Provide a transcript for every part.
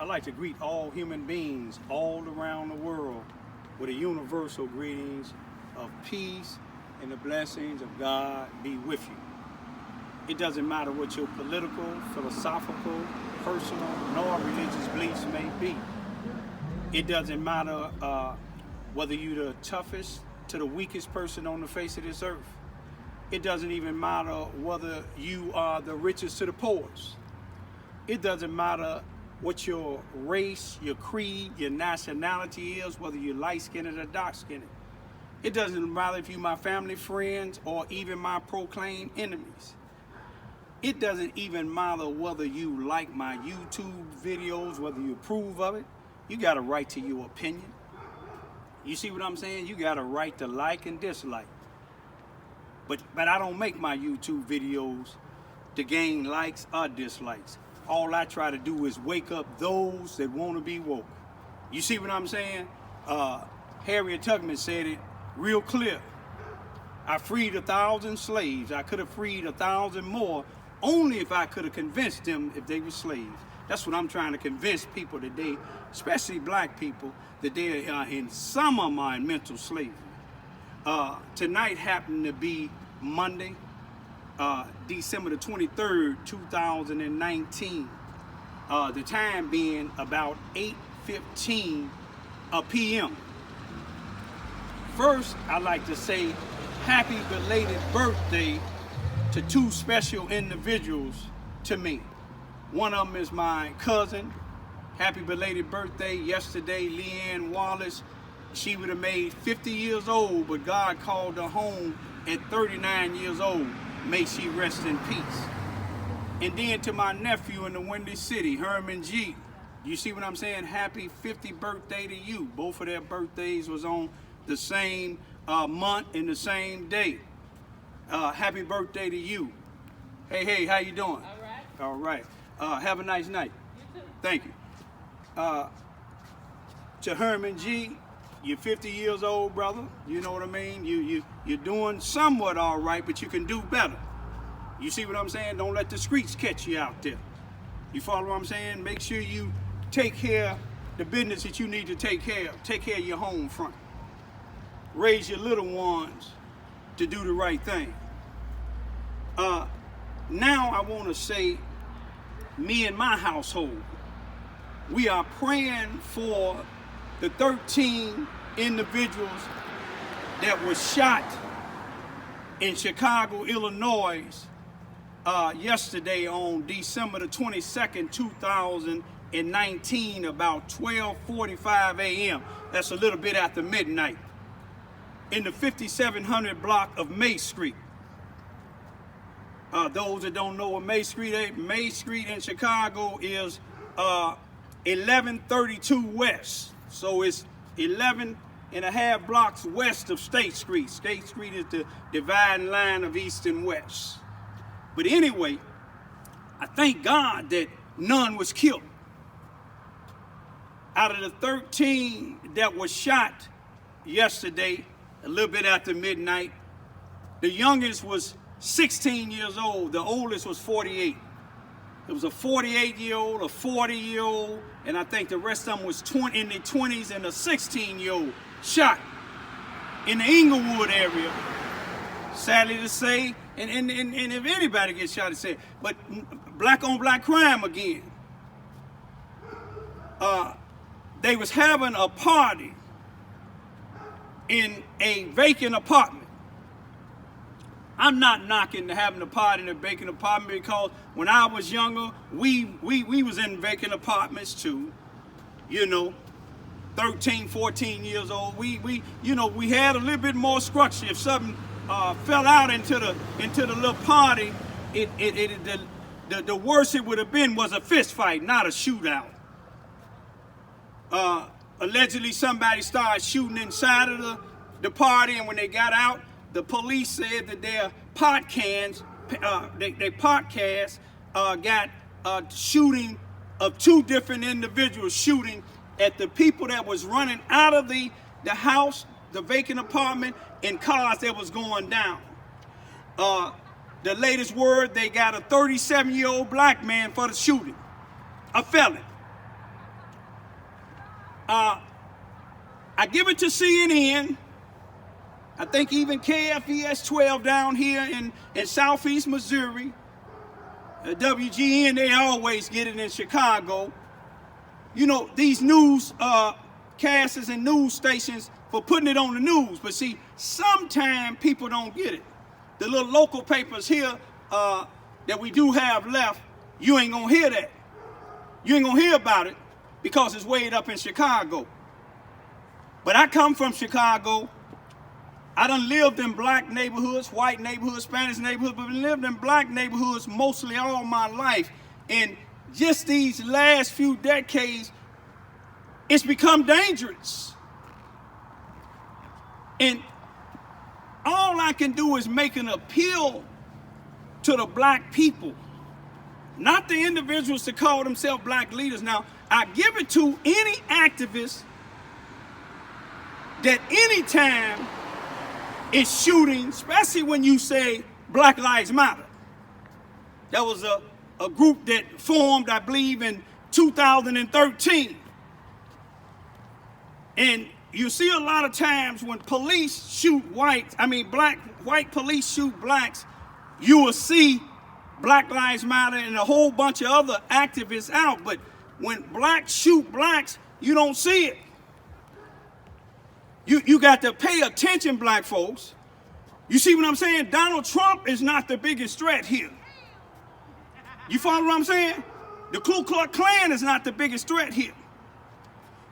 I'd like to greet all human beings all around the world with a universal greetings of peace and the blessings of God be with you. It doesn't matter what your political, philosophical, personal, nor religious beliefs may be. It doesn't matter whether you're the toughest to the weakest person on the face of this earth. It doesn't even matter whether you are the richest to the poorest. It doesn't matter what your race, your creed, your nationality is, whether you're light-skinned or dark-skinned. It doesn't matter if you're my family, friends, or even my proclaimed enemies. It doesn't even matter whether you like my YouTube videos, whether you approve of it. You got a right to your opinion. You see what I'm saying? You got a right to like and dislike. But I don't make my YouTube videos to gain likes or dislikes. All I try to do is wake up those that want to be woke. You see what I'm saying? Harriet Tubman said it real clear. I freed 1,000 slaves. I could have freed 1,000 more only if I could have convinced them if they were slaves. That's what I'm trying to convince people today, especially black people, that they are in some of my mental slavery. Tonight happened to be Monday, December the 23rd, 2019. The time being about 8:15 p.m. First, I'd like to say happy belated birthday to two special individuals to me. One of them is my cousin. Happy belated birthday yesterday, Leanne Wallace. She would have made 50 years old, but God called her home at 39 years old. May she rest in peace. And then to my nephew in the Windy City, Raymond. You see what I'm saying? Happy 50th birthday to you. Both of their birthdays was on the same month and the same day. Happy birthday to you. Hey, how you doing? All right. Have a nice night. You too. Thank you. To Herman G, you're 50 years old, brother. You know what I mean? You're doing somewhat all right, but you can do better. You see what I'm saying? Don't let the streets catch you out there. You follow what I'm saying? Make sure you take care of the business that you need to take care of. Take care of your home front. Raise your little ones to do the right thing. Now I want to say, me and my household, we are praying for the 13 individuals that were shot in Chicago, Illinois, yesterday on December the 22nd, 2019, about 12:45 a.m. That's a little bit after midnight, in the 5700 block of May Street. Those that don't know what May Street is, May Street in Chicago is 1132 West. So it's 11 and a half blocks west of State Street. State Street is the dividing line of East and West. But anyway, I thank God that none was killed. Out of the 13 that were shot yesterday, a little bit after midnight, the youngest was 16 years old, the oldest was 48. It was a 48-year-old, a 40-year-old, and I think the rest of them was in their 20s, and a 16-year-old shot in the Inglewood area. Sadly to say, and if anybody gets shot, it's sad, but black on black crime again. They was having a party in a vacant apartment. I'm not knocking having a party in a vacant apartment, because when I was younger, we was in vacant apartments too. You know, 13, 14 years old. We had a little bit more structure. If something fell out into the little party, the worst it would have been was a fist fight, not a shootout. Allegedly, somebody started shooting inside of the party, and when they got out, the police said that their pot cans, got shooting of two different individuals shooting at the people that was running out of the house, the vacant apartment, in cars that was going down. The latest word, they got a 37-year-old black man for the shooting, a felon. I give it to CNN. I think even KFES 12 down here in Southeast Missouri. WGN, they always get it in Chicago. You know, these news casters and news stations for putting it on the news. But see, sometimes people don't get it. The little local papers here that we do have left, you ain't gonna hear that. You ain't gonna hear about it because it's way up in Chicago. But I come from Chicago. I done lived in black neighborhoods, white neighborhoods, Spanish neighborhoods, but lived in black neighborhoods mostly all my life. And just these last few decades, it's become dangerous. And all I can do is make an appeal to the black people, not the individuals that call themselves black leaders. Now, I give it to any activist that anytime it's shooting, especially when you say Black Lives Matter. That was a group that formed, I believe, in 2013. And you see a lot of times when police shoot whites, white police shoot blacks, you will see Black Lives Matter and a whole bunch of other activists out. But when blacks shoot blacks, you don't see it. You got to pay attention, black folks. You see what I'm saying? Donald Trump is not the biggest threat here. You follow what I'm saying? The Ku Klux Klan is not the biggest threat here.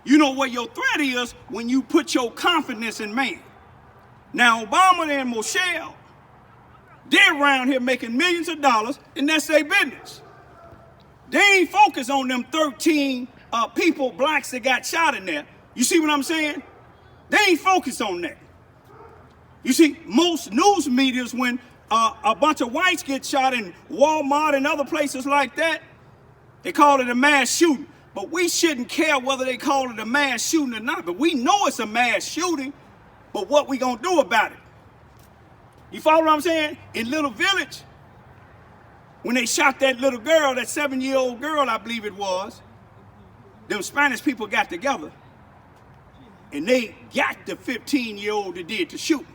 You know what your threat is when you put your confidence in man. Now, Obama and Michelle, they're around here making millions of dollars, and that's their business. They ain't focused on them 13 people, blacks that got shot in there. You see what I'm saying? They ain't focused on that. You see, most news medias, when a bunch of whites get shot in Walmart and other places like that, they call it a mass shooting. But we shouldn't care whether they call it a mass shooting or not. But we know it's a mass shooting, but what we gonna do about it? You follow what I'm saying? In Little Village, when they shot that little girl, that 7-year-old girl, I believe it was, them Spanish people got together and they got the 15-year-old that did the shooting.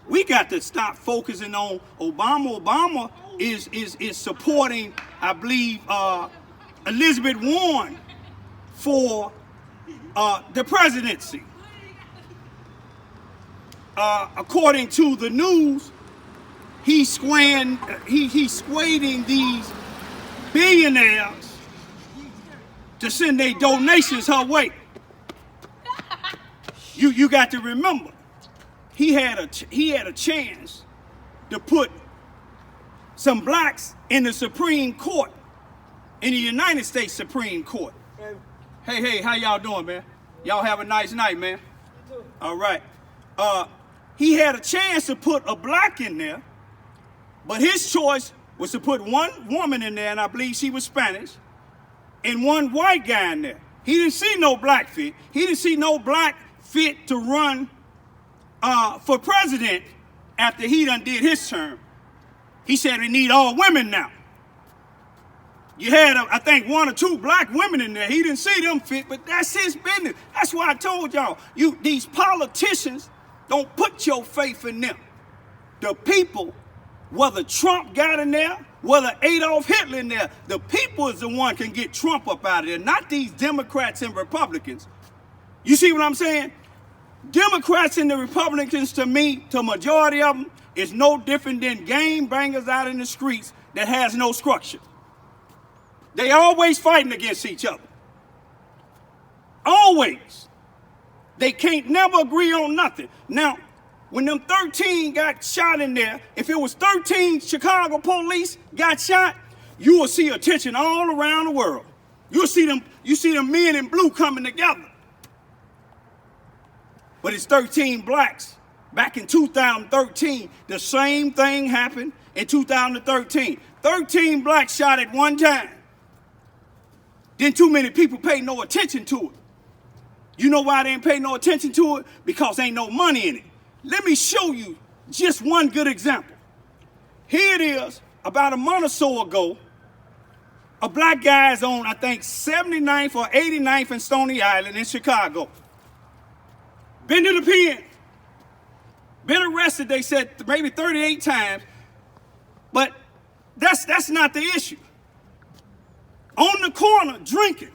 We got to stop focusing on Obama. Obama is supporting, I believe, Elizabeth Warren for the presidency. According to the news, he's swaying these billionaires to send their donations her way. You got to remember, he had a chance to put some blacks in the Supreme Court, in the United States Supreme Court. Hey, how y'all doing, man? Y'all have a nice night, man. All right. He had a chance to put a black in there, but his choice was to put one woman in there, and I believe she was Spanish, and one white guy in there. He didn't see no black fit. He didn't see no black fit to run for president after he done did his term. He said we need all women now. You had, I think, 1 or 2 black women in there. He didn't see them fit, but that's his business. That's why I told y'all, these politicians, don't put your faith in them. The people, whether Trump got in there, whether Adolf Hitler in there, the people is the one can get Trump up out of there, not these Democrats and Republicans. You see what I'm saying? Democrats and the Republicans, to me, to majority of them, is no different than game bangers out in the streets that has no structure. They always fighting against each other. Always. They can't never agree on nothing. Now, when them 13 got shot in there, if it was 13 Chicago police got shot, you will see attention all around the world. You see them men in blue coming together. But it's 13 blacks. Back in 2013, the same thing happened in 2013. 13 blacks shot at one time. Then too many people paid no attention to it. You know why they didn't pay no attention to it? Because ain't no money in it. Let me show you just one good example. Here it is, about a month or so ago, A black guy is on, I think, 79th or 89th and Stony Island in Chicago. Been to the pen. Been arrested, they said, maybe 38 times. But that's not the issue. On the corner drinking.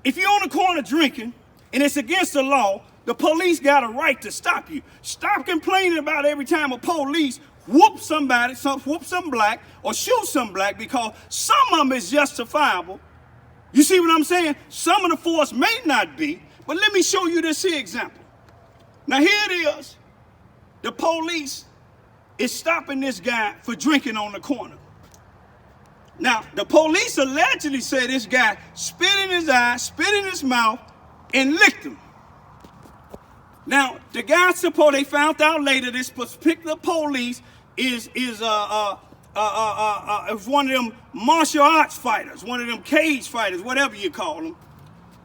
If you're on the corner drinking and it's against the law, the police got a right to stop you. Stop complaining about every time a police whoop somebody, whoop some black, or shoot some black, because some of them is justifiable. You see what I'm saying? Some of the force may not be, but let me show you this here example. Now here it is. The police is stopping this guy for drinking on the corner. Now, the police allegedly say this guy spit in his eye, spit in his mouth, and licked him. Now, the guy they found out later this particular police is one of them martial arts fighters, one of them cage fighters, whatever you call them.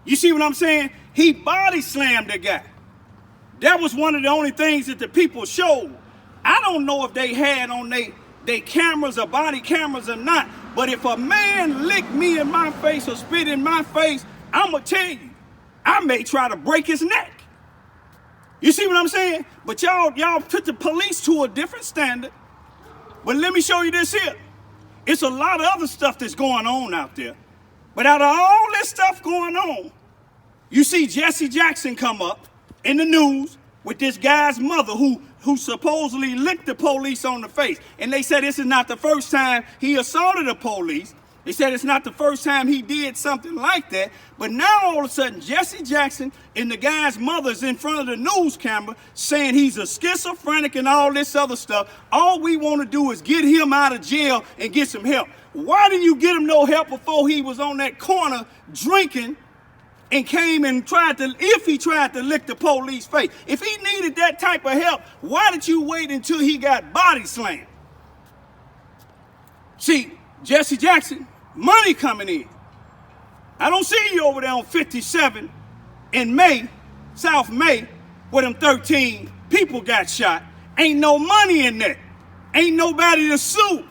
You see what I'm saying? He body slammed the guy. That was one of the only things that the people showed. I don't know if they had on they cameras or body cameras or not, but if a man licked me in my face or spit in my face, I'm going to tell you, I may try to break his neck. You see what I'm saying? But y'all put the police to a different standard. But let me show you this here. It's a lot of other stuff that's going on out there. But out of all this stuff going on, you see Jesse Jackson come up in the news with this guy's mother who supposedly licked the police on the face. And they said this is not the first time he assaulted a police. They said it's not the first time he did something like that. But now all of a sudden, Jesse Jackson and the guy's mother's in front of the news camera saying he's a schizophrenic and all this other stuff. All we want to do is get him out of jail and get some help. Why didn't you get him no help before he was on that corner drinking and came and if he tried to lick the police face? If he needed that type of help, why did you wait until he got body slammed? See, Jesse Jackson, money coming in. I don't see you over there on 57 in May, South May, where them 13 people got shot. Ain't no money in there. Ain't nobody to sue.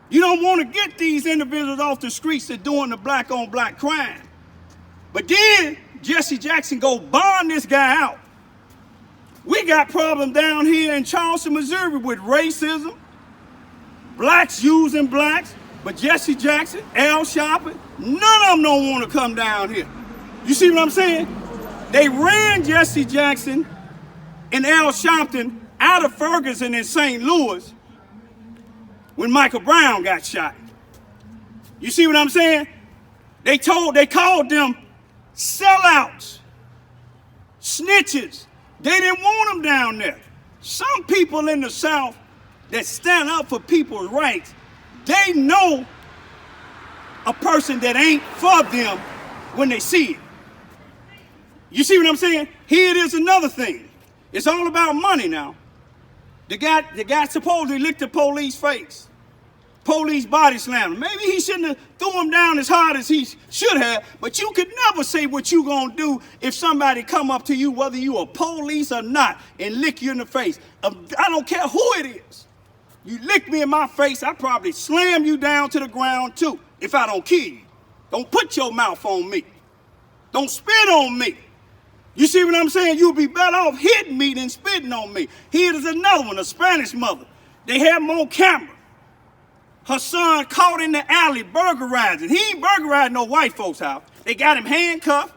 You don't want to get these individuals off the streets that doing the black on black crime. But then Jesse Jackson go bond this guy out. We got problems down here in Charleston, Missouri with racism, blacks using blacks, but Jesse Jackson, Al Sharpton, none of them don't want to come down here. You see what I'm saying? They ran Jesse Jackson and Al Sharpton out of Ferguson in St. Louis when Michael Brown got shot. You see what I'm saying? They called them sellouts, snitches. They didn't want them down there. Some people in the South that stand up for people's rights, they know a person that ain't for them when they see it. You see what I'm saying? Here it is another thing. It's all about money now. The guy supposedly licked the police face. Police body slammed him. Maybe he shouldn't have threw him down as hard as he should have, but you could never say what you gonna do if somebody come up to you, whether you a police or not, and lick you in the face. I don't care who it is. You lick me in my face, I probably slam you down to the ground too, if I don't kill you. Don't put your mouth on me. Don't spit on me. You see what I'm saying? You'll be better off hitting me than spitting on me. Here's another one, a Spanish mother. They have him on camera. Her son caught in the alley burglarizing. He ain't burglarizing no white folks' house. They got him handcuffed.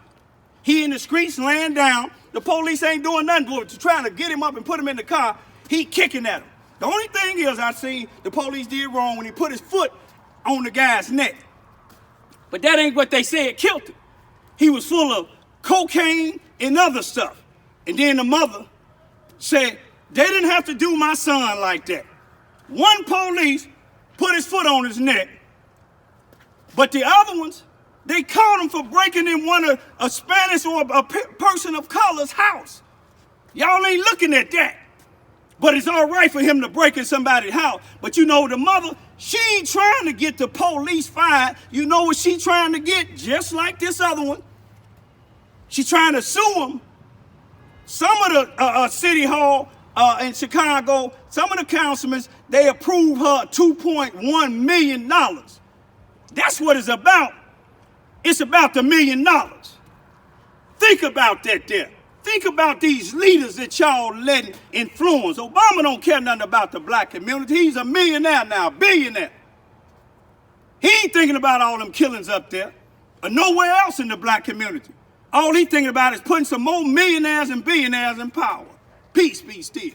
He in the streets laying down. The police ain't doing nothing but trying to get him up and put him in the car. He kicking at him. The only thing is I seen the police did wrong when he put his foot on the guy's neck. But that ain't what they said killed him. He was full of cocaine and other stuff. And then the mother said, they didn't have to do my son like that. One police put his foot on his neck, but the other ones, they caught him for breaking in a Spanish or a person of color's house. Y'all ain't looking at that. But it's all right for him to break in somebody's house. But you know, the mother, she ain't trying to get the police fired. You know what she trying to get? Just like this other one. She's trying to sue him. Some of the city hall in Chicago, some of the councilmen, they approved her $2.1 million. That's what it's about. It's about the $1 million. Think about that there. Think about these leaders that y'all letting influence. Obama don't care nothing about the black community. He's a millionaire now, billionaire. He ain't thinking about all them killings up there or nowhere else in the black community. All he's thinking about is putting some more millionaires and billionaires in power. Peace be still.